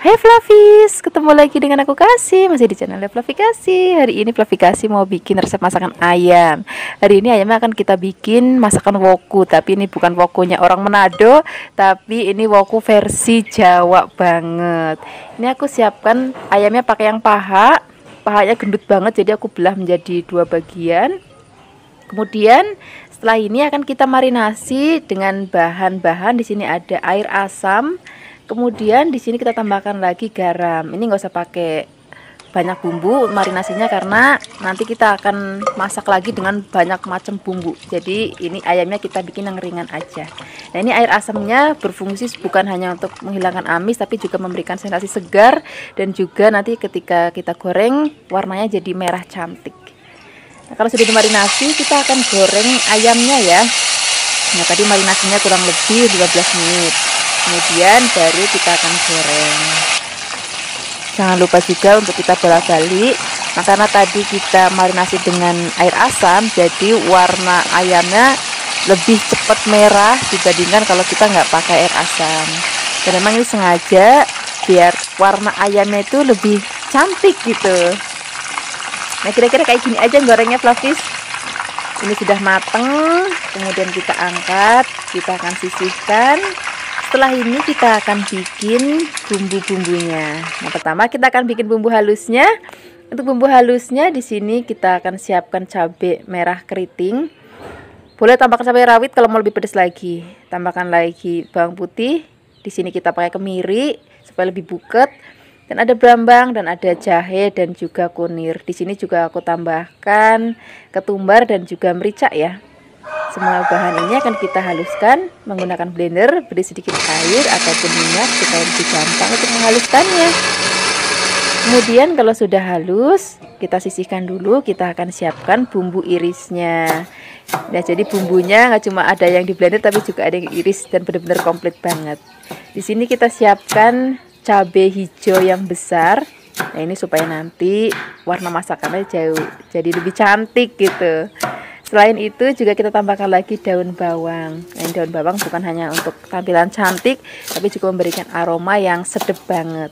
Hai Flavis, ketemu lagi dengan aku Kasih, masih di channel Flavi Kasih. Hari ini Flavi Kasih mau bikin resep masakan ayam. Hari ini ayamnya akan kita bikin masakan woku, tapi ini bukan wokunya orang Manado, tapi ini woku versi Jawa banget. Ini aku siapkan ayamnya pakai yang pahanya gendut banget, jadi aku belah menjadi dua bagian. Kemudian setelah ini akan kita marinasi dengan bahan-bahan. Di sini ada air asam. Kemudian di sini kita tambahkan lagi garam. Ini nggak usah pakai banyak bumbu marinasinya karena nanti kita akan masak lagi dengan banyak macam bumbu. Jadi ini ayamnya kita bikin yang ringan aja. Nah, ini air asamnya berfungsi bukan hanya untuk menghilangkan amis, tapi juga memberikan sensasi segar dan juga nanti ketika kita goreng warnanya jadi merah cantik. Nah, kalau sudah dimarinasi kita akan goreng ayamnya ya. Nah, tadi marinasinya kurang lebih 15 menit. Kemudian baru kita akan goreng. Jangan lupa juga untuk kita bolak-balik. Nah, karena tadi kita marinasi dengan air asam, jadi warna ayamnya lebih cepat merah dibandingkan kalau kita nggak pakai air asam. Dan memang ini sengaja biar warna ayamnya itu lebih cantik gitu. Nah, kira-kira kayak gini aja gorengnya Flavis. Ini sudah mateng, kemudian kita angkat, kita akan sisihkan. Setelah ini kita akan bikin bumbu-bumbunya. Nah, pertama kita akan bikin bumbu halusnya. Untuk bumbu halusnya di sini kita akan siapkan cabai merah keriting. Boleh tambahkan cabai rawit kalau mau lebih pedas lagi. Tambahkan lagi bawang putih. Di sini kita pakai kemiri supaya lebih buket. Dan ada brambang dan ada jahe dan juga kunir. Di sini juga aku tambahkan ketumbar dan juga merica ya. Semua bahan ini akan kita haluskan menggunakan blender, beri sedikit air ataupun minyak supaya lebih gampang untuk menghaluskannya. Kemudian kalau sudah halus, kita sisihkan dulu, kita akan siapkan bumbu irisnya. Nah, jadi bumbunya nggak cuma ada yang di blender tapi juga ada yang iris dan benar-benar komplit banget. Di sini kita siapkan cabai hijau yang besar. Nah, ini supaya nanti warna masakannya jadi lebih cantik gitu. Selain itu juga kita tambahkan lagi daun bawang. Nah, daun bawang bukan hanya untuk tampilan cantik, tapi juga memberikan aroma yang sedap banget.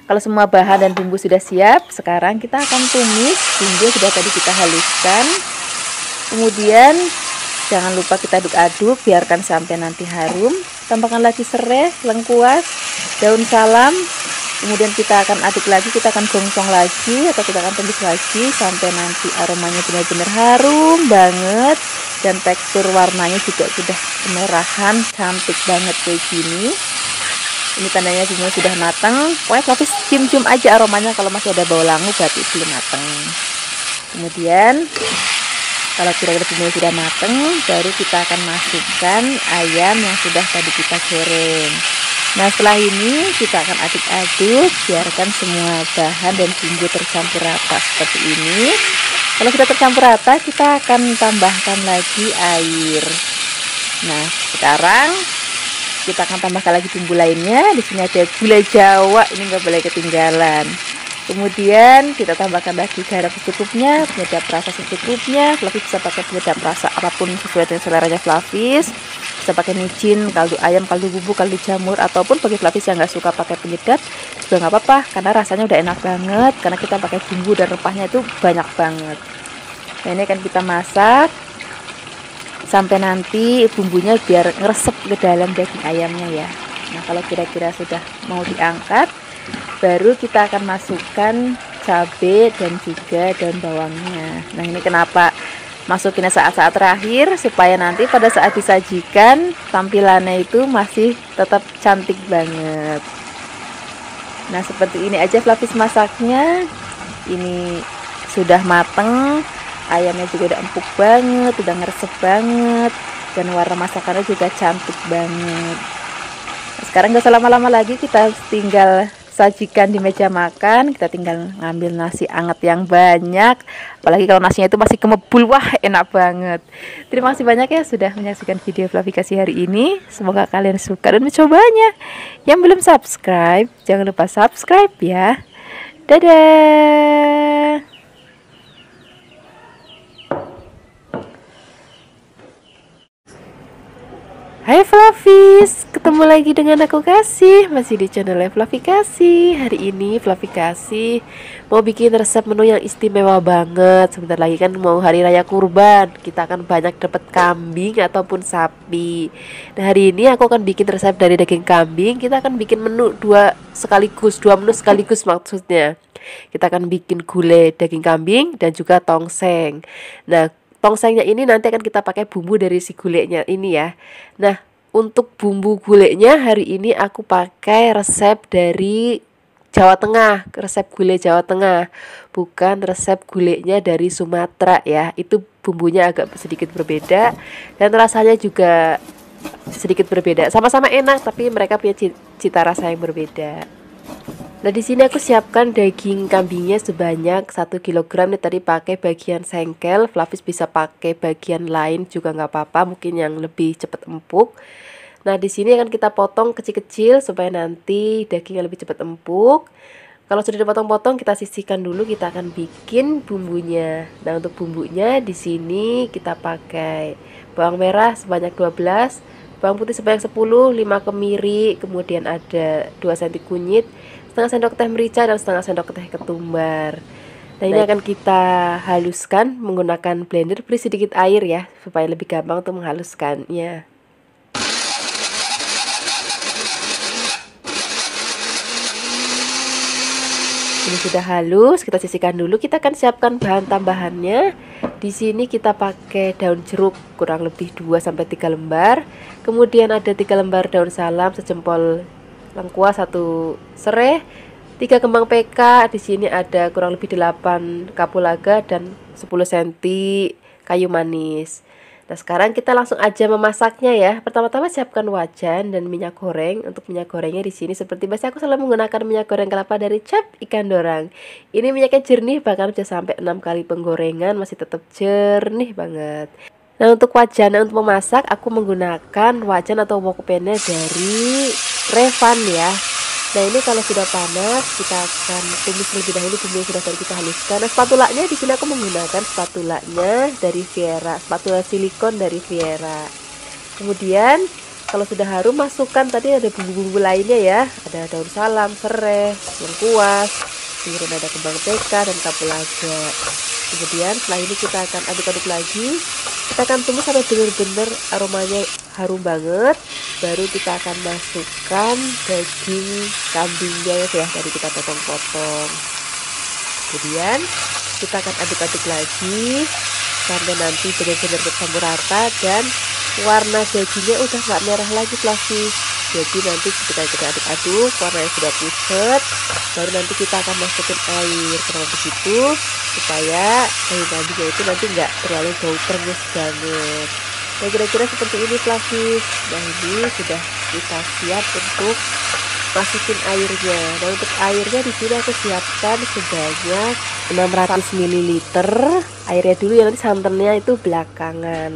Kalau semua bahan dan bumbu sudah siap, sekarang kita akan tumis bumbu sudah tadi kita haluskan. Kemudian jangan lupa kita aduk-aduk, biarkan sampai nanti harum. Tambahkan lagi serai, lengkuas, daun salam. Kemudian kita akan aduk lagi, kita akan gongsong lagi atau kita akan tumis lagi sampai nanti aromanya benar-benar harum banget dan tekstur warnanya juga sudah kemerahan, cantik banget kayak gini. Ini tandanya bumbunya sudah matang. Pokoknya Flavis cium-cium aja aromanya, kalau masih ada bau langu berarti belum matang. Kemudian kalau kira-kira bumbunya sudah matang, baru kita akan masukkan ayam yang sudah tadi kita goreng. Nah, setelah ini kita akan aduk-aduk, biarkan semua bahan dan bumbu tercampur rata seperti ini. Kalau sudah tercampur rata, kita akan tambahkan lagi air. Nah, sekarang kita akan tambahkan lagi bumbu lainnya. Di sini ada gula Jawa, ini nggak boleh ketinggalan. Kemudian kita tambahkan lagi garam secukupnya, penyedap rasa secukupnya. Flavis bisa pakai penyedap rasa apapun sesuai dengan seleranya Flavis. Bisa pakai micin, kaldu ayam, kaldu bubuk, kaldu jamur, ataupun bagi Flavis yang nggak suka pakai penyedap juga nggak apa-apa, karena rasanya udah enak banget karena kita pakai bumbu dan rempahnya itu banyak banget. Nah, ini akan kita masak sampai nanti bumbunya biar ngeresep ke dalam daging ayamnya ya. Nah, kalau kira-kira sudah mau diangkat, baru kita akan masukkan cabai dan juga daun bawangnya. Nah, ini kenapa masukinnya saat-saat terakhir, supaya nanti pada saat disajikan tampilannya itu masih tetap cantik banget. Nah, seperti ini aja Flavis masaknya. Ini sudah mateng, ayamnya juga udah empuk banget, udah ngeresep banget, dan warna masakannya juga cantik banget. Sekarang gak usah lama-lama lagi, kita tinggal sajikan di meja makan. Kita tinggal ngambil nasi anget yang banyak, apalagi kalau nasinya itu masih kemebul, wah enak banget. Terima kasih banyak ya sudah menyaksikan video Flavi Kasih hari ini. Semoga kalian suka dan mencobanya. Yang belum subscribe, jangan lupa subscribe ya. Dadah. Hai Fluffies, ketemu lagi dengan aku Kasih, masih di channel Fluffy Kasih. Hari ini Fluffy Kasih mau bikin resep menu yang istimewa banget. Sebentar lagi kan mau hari raya kurban, kita akan banyak dapat kambing ataupun sapi. Nah hari ini aku akan bikin resep dari daging kambing. Kita akan bikin menu dua menu sekaligus maksudnya. Kita akan bikin gulai daging kambing dan juga tongseng. Nah tongsengnya ini nanti akan kita pakai bumbu dari si gulainya ini ya. Nah, untuk bumbu gulainya hari ini aku pakai resep dari Jawa Tengah, resep gulai Jawa Tengah. Bukan resep gulainya dari Sumatera ya. Itu bumbunya agak sedikit berbeda dan rasanya juga sedikit berbeda. Sama-sama enak tapi mereka punya cita rasa yang berbeda. Nah di sini aku siapkan daging kambingnya sebanyak 1 kg nih, tadi pakai bagian sengkel. Fluffy bisa pakai bagian lain juga nggak apa-apa, mungkin yang lebih cepat empuk. Nah di sini akan kita potong kecil-kecil supaya nanti dagingnya lebih cepat empuk. Kalau sudah dipotong-potong kita sisihkan dulu, kita akan bikin bumbunya. Nah untuk bumbunya di sini kita pakai bawang merah sebanyak 12, bawang putih sebanyak 10, 5 kemiri, kemudian ada 2 cm kunyit, setengah sendok teh merica dan setengah sendok teh ketumbar. Nah ini akan kita haluskan menggunakan blender, beri sedikit air ya supaya lebih gampang untuk menghaluskannya. Ini sudah halus, kita sisihkan dulu. Kita akan siapkan bahan tambahannya. Di sini kita pakai daun jeruk kurang lebih 2-3 lembar. Kemudian ada 3 lembar daun salam sejempol lengkuas, 1 serai, 3 kembang PK. Di sini ada kurang lebih 8 kapulaga dan 10 cm kayu manis. Nah sekarang kita langsung aja memasaknya ya. Pertama-tama siapkan wajan dan minyak goreng. Untuk minyak gorengnya di sini seperti biasa aku selalu menggunakan minyak goreng kelapa dari Cap Ikan Dorang. Ini minyaknya jernih, bahkan bisa sampai 6 kali penggorengan masih tetap jernih banget. Nah untuk wajan untuk memasak aku menggunakan wajan atau wok pan dari Revan ya. Nah ini kalau sudah panas kita akan tumis terlebih dahulu bumbu yang sudah tadi kita haluskan. Nah spatulanya di sini aku menggunakan spatulanya dari Viera, spatula silikon dari Viera. Kemudian kalau sudah harum masukkan tadi ada bumbu-bumbu lainnya ya, ada daun salam, serai, lengkuas, kemudian ada kembang PK dan kapulaga. Kemudian setelah ini kita akan aduk-aduk lagi. Kita akan tumis sampai benar-benar aromanya harum banget. Baru kita akan masukkan daging kambingnya ya tadi kita potong-potong. Kemudian kita akan aduk-aduk lagi sampai nanti benar-benar bercampur rata dan warna dagingnya udah nggak merah lagi Fluffy. Jadi nanti kita aduk-aduk, warnanya sudah pucat, baru nanti kita akan masukin air kurang begitu supaya daging kambingnya itu nanti nggak terlalu bau perengus banget. Nah kira-kira seperti ini Fluffy. Nah ini sudah kita siap untuk masukin airnya. Nah untuk airnya di sini aku siapkan sebanyak 600 ml. Airnya dulu ya, nanti santannya itu belakangan.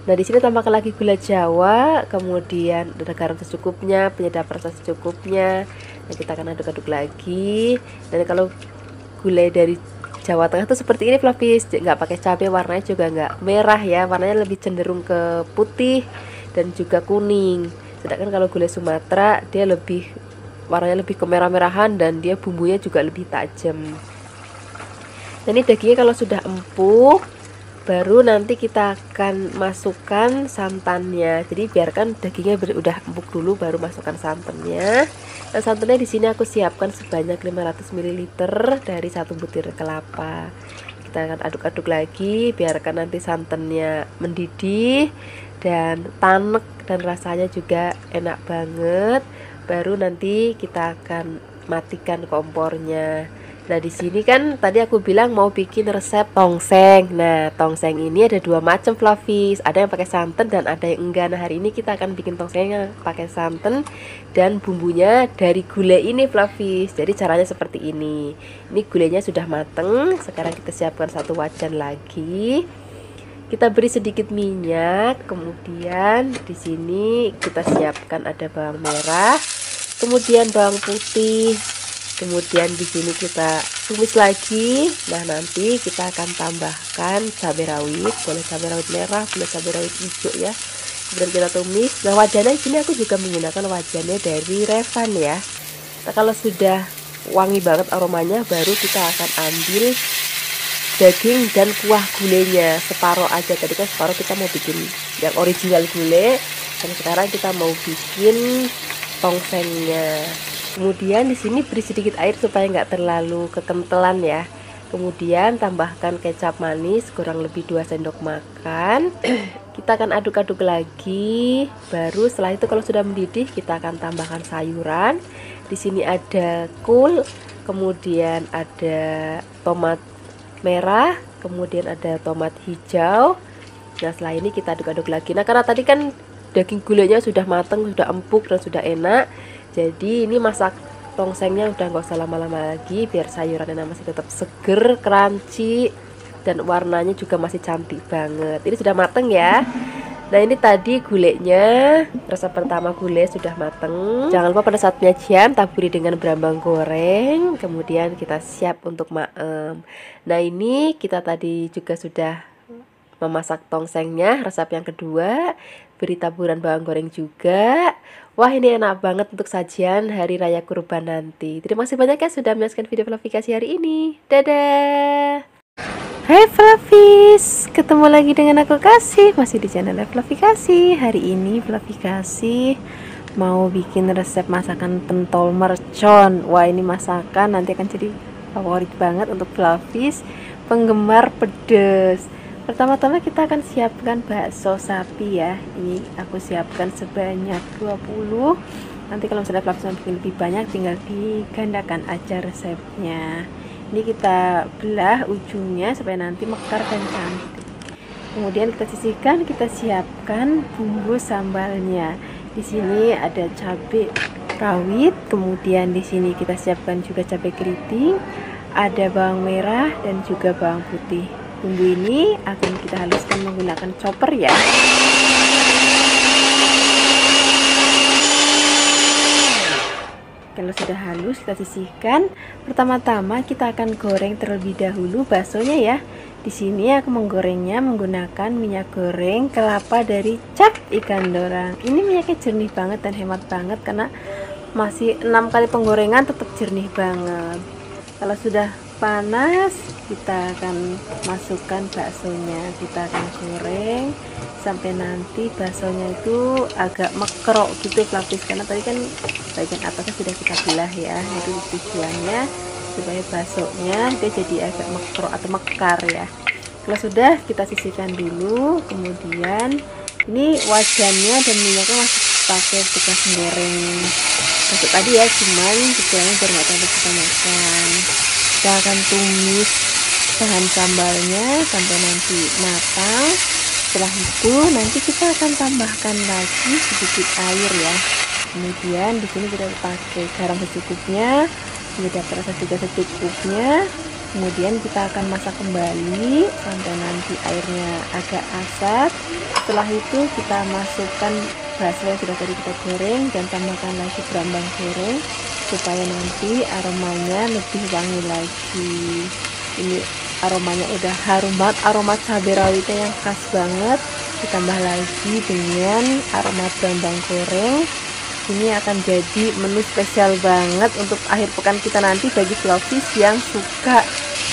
Nah di sini tambahkan lagi gula Jawa, kemudian ada garam secukupnya, penyedap rasa secukupnya. Nah kita akan aduk-aduk lagi. Dan kalau gulai dari Jawa Tengah tuh seperti ini Fluffy, nggak pakai cabai, warnanya juga nggak merah ya, warnanya lebih cenderung ke putih dan juga kuning. Sedangkan kalau gulai Sumatera dia lebih warnanya lebih kemerah-merahan dan dia bumbunya juga lebih tajam. Nah ini dagingnya kalau sudah empuk baru nanti kita akan masukkan santannya. Jadi biarkan dagingnya udah empuk dulu baru masukkan santannya. Nah santannya di sini aku siapkan sebanyak 500 ml dari 1 butir kelapa. Kita akan aduk-aduk lagi, biarkan nanti santannya mendidih dan tanek dan rasanya juga enak banget. Baru nanti kita akan matikan kompornya. Nah di sini kan tadi aku bilang mau bikin resep tongseng. Nah tongseng ini ada 2 macam Fluffy, ada yang pakai santan dan ada yang enggak. Nah hari ini kita akan bikin tongsengnya pakai santan dan bumbunya dari gulai ini Fluffy. Jadi caranya seperti ini. Ini gulainya sudah mateng. Sekarang kita siapkan 1 wajan lagi. Kita beri sedikit minyak. Kemudian di sini kita siapkan ada bawang merah, kemudian bawang putih. Kemudian di sini kita tumis lagi. Nah nanti kita akan tambahkan cabai rawit, boleh cabai rawit merah, boleh cabai rawit hijau ya. kemudian kita tumis. Nah, wajannya di sini aku juga menggunakan wajannya dari Revan ya. Nah, kalau sudah wangi banget aromanya, baru kita akan ambil daging dan kuah gulenya separuh aja. Tadi kan separuh kita mau bikin yang original gulai, dan sekarang kita mau bikin tongsengnya. Kemudian di sini beri sedikit air supaya nggak terlalu kekentelan ya. Kemudian tambahkan kecap manis kurang lebih 2 sendok makan. Kita akan aduk-aduk lagi. Baru setelah itu kalau sudah mendidih, kita akan tambahkan sayuran. Di sini ada kol, kemudian ada tomat merah, kemudian ada tomat hijau. Nah, setelah ini kita aduk-aduk lagi. Nah, karena tadi kan daging gulainya sudah matang, sudah empuk dan sudah enak, jadi ini masak tongsengnya udah nggak usah lama-lama lagi, biar sayurannya masih tetap seger, crunchy, dan warnanya juga masih cantik banget. Ini sudah mateng ya. Nah, ini tadi gulainya, resep pertama gulai sudah mateng. Jangan lupa pada saat penyajian taburi dengan berambang goreng, kemudian kita siap untuk maem. Nah, ini kita tadi juga sudah memasak tongsengnya, resep yang kedua, beri taburan bawang goreng juga. Wah, ini enak banget untuk sajian hari raya kurban nanti. Terima kasih banyak ya sudah menyaksikan video Flavikasi hari ini. Dadah. Hai Flavis, ketemu lagi dengan aku Kasih, masih di channel Flavikasi. Hari ini Flavikasi mau bikin resep masakan pentol mercon. Wah, ini masakan nanti akan jadi favorit banget untuk Flavis penggemar pedas. Pertama-tama kita akan siapkan bakso sapi ya. Ini aku siapkan sebanyak 20. Nanti kalau misalnya Flavis mau bikin lebih banyak, tinggal digandakan aja resepnya. Ini kita belah ujungnya supaya nanti mekar dan cantik. Kemudian kita sisihkan, kita siapkan bumbu sambalnya. Di sini ada cabai rawit, kemudian di sini kita siapkan juga cabai keriting, ada bawang merah dan juga bawang putih. Bumbu ini akan kita haluskan menggunakan chopper ya. Kalau sudah halus, kita sisihkan. Pertama-tama kita akan goreng terlebih dahulu baksonya ya. Di sini aku menggorengnya menggunakan minyak goreng kelapa dari Cap Ikan Dorang. Ini minyaknya jernih banget dan hemat banget karena masih 6 kali penggorengan tetap jernih banget. Kalau sudah panas, kita akan masukkan baksonya. Kita akan goreng sampai nanti baksonya itu agak mekrok gitu Flavis, karena tadi kan bagian atasnya sudah kita belah ya. Itu tujuannya supaya baksonya dia jadi agak mekrok atau mekar ya. Kalau sudah, kita sisihkan dulu. Kemudian ini wajannya dan minyaknya masih pakai bekas goreng bakso tadi ya, cuman dikurangi biar nggak terlalu kebanyakan. Kita akan tumis bahan sambalnya sampai nanti matang. Setelah itu nanti kita akan tambahkan lagi sedikit air ya. Kemudian di sini kita pakai garam secukupnya, penyedap rasa juga secukupnya. Kemudian kita akan masak kembali sampai nanti airnya agak asat. Setelah itu kita masukkan bakso yang sudah tadi kita goreng dan tambahkan lagi berambang goreng supaya nanti aromanya lebih wangi lagi. Ini aromanya udah harum banget, aroma cabai rawitnya yang khas banget, ditambah lagi dengan aroma berambang goreng. Ini akan jadi menu spesial banget untuk akhir pekan kita nanti bagi Flavis yang suka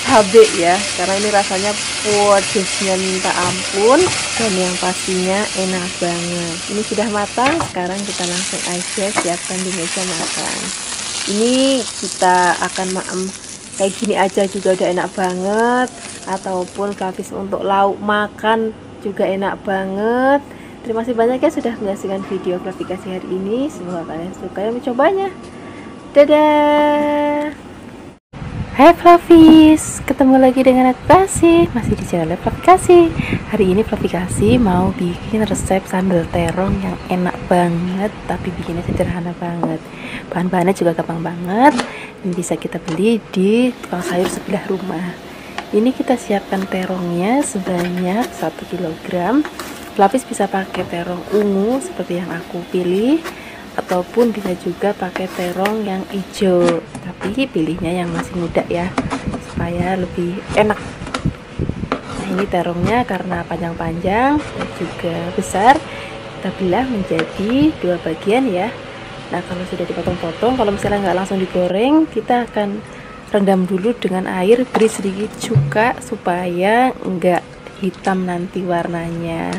cabai ya, karena ini rasanya pedesnya minta ampun dan yang pastinya enak banget. Ini sudah matang, sekarang kita langsung aja siapkan di meja makan. Ini kita akan maem kayak gini aja juga udah enak banget, ataupun Flavis untuk lauk makan juga enak banget. Terima kasih banyak ya sudah menyaksikan video Flavikasi hari ini. Semoga kalian suka yang mencobanya. Dadah. Hai Flavis, ketemu lagi dengan aku Kasih, masih di channel Flavikasi. Hari ini Flavikasi mau bikin resep sambal terong yang enak banget, tapi bikinnya sederhana banget. Bahan-bahannya juga gampang banget, dan bisa kita beli di tukang sayur sebelah rumah. Ini kita siapkan terongnya sebanyak 1 kg. Flavis bisa pakai terong ungu seperti yang aku pilih, ataupun bisa juga pakai terong yang hijau, tapi pilihnya yang masih muda ya supaya lebih enak. Nah, ini terongnya karena panjang-panjang dan juga besar, kita belah menjadi 2 bagian ya. Nah, kalau sudah dipotong-potong, kalau misalnya nggak langsung digoreng, kita akan rendam dulu dengan air, beri sedikit cuka supaya nggak hitam nanti warnanya.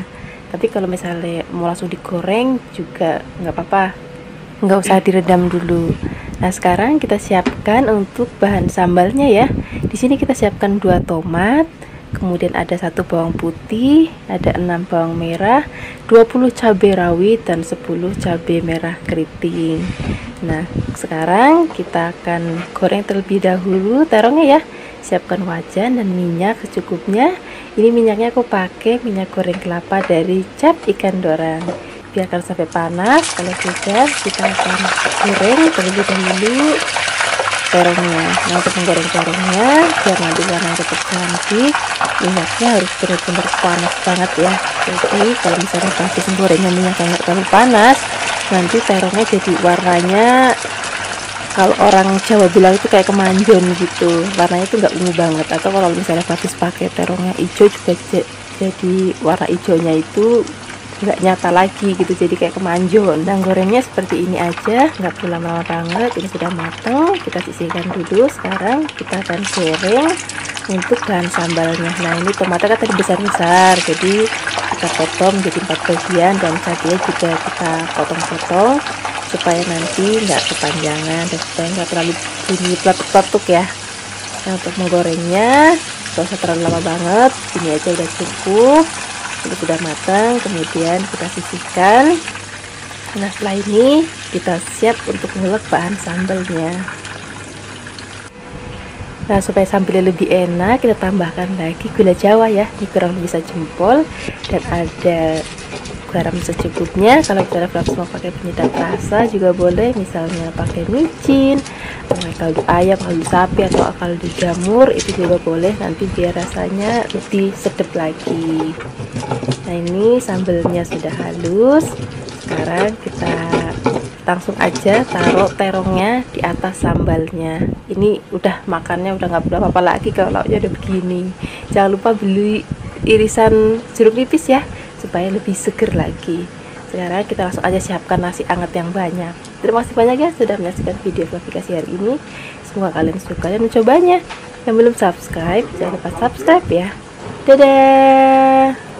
Tapi kalau misalnya mau langsung digoreng juga nggak apa-apa, nggak usah direndam dulu. Nah, sekarang kita siapkan untuk bahan sambalnya ya. Di sini kita siapkan 2 tomat, kemudian ada 1 bawang putih, ada 6 bawang merah, 20 cabai rawit dan 10 cabai merah keriting. Nah, sekarang kita akan goreng terlebih dahulu terongnya ya. Siapkan wajan dan minyak secukupnya. Ini minyaknya aku pakai minyak goreng kelapa dari Cap Ikan Dorang. Biarkan sampai panas. Kalau sudah, kita akan goreng terlebih dahulu terongnya. Nah, untuk menggoreng terongnya biar nanti warnanya tetap cantik, minyaknya harus benar-benar panas banget ya. Jadi kalau misalnya pas gorengnya minyaknya nggak terlalu panas, nanti terongnya jadi warnanya, kalau orang Jawa bilang itu kayak kemanjon gitu, warnanya itu nggak ungu banget. Atau kalau misalnya habis pakai terongnya hijau juga jadi warna hijaunya itu nggak nyata lagi gitu, jadi kayak kemanjon. Dan gorengnya seperti ini aja, nggak perlu lama-lama banget. Ini sudah matang, kita sisihkan dulu. Sekarang kita akan goreng untuk bahan sambalnya. Nah, ini tomatnya kan tadi besar-besar, jadi kita potong jadi 4 bagian, dan cabai juga kita potong-potong supaya nanti nggak kepanjangan dan supaya nggak terlalu bunyi peletuk-peletuk ya. Nah, untuk menggorengnya nggak usah terlalu lama banget, ini aja udah cukup. Ini sudah matang, kemudian kita sisihkan. Nah, setelah ini kita siap untuk mengulek bahan sambalnya. Nah, supaya sambalnya lebih enak, kita tambahkan lagi gula jawa ya, ini kurang lebih sejempol, dan ada garam secukupnya. Kalau misalnya Flaps mau pakai penyedap rasa juga boleh, misalnya pakai micin, pakai kaldu ayam, kaldu sapi, atau kaldu jamur, itu juga boleh, nanti biar rasanya lebih sedap lagi. Nah, ini sambalnya sudah halus. Sekarang kita langsung aja taruh terongnya di atas sambalnya. Ini udah makannya udah nggak perlu apa-apa lagi kalau lauknya udah begini. Jangan lupa beli irisan jeruk nipis ya, supaya lebih seger lagi. Sekarang kita langsung aja siapkan nasi anget yang banyak. Terima kasih banyak ya sudah menyaksikan video aplikasi hari ini. Semoga kalian suka dan mencobanya. Yang belum subscribe, jangan lupa subscribe ya. Dadah.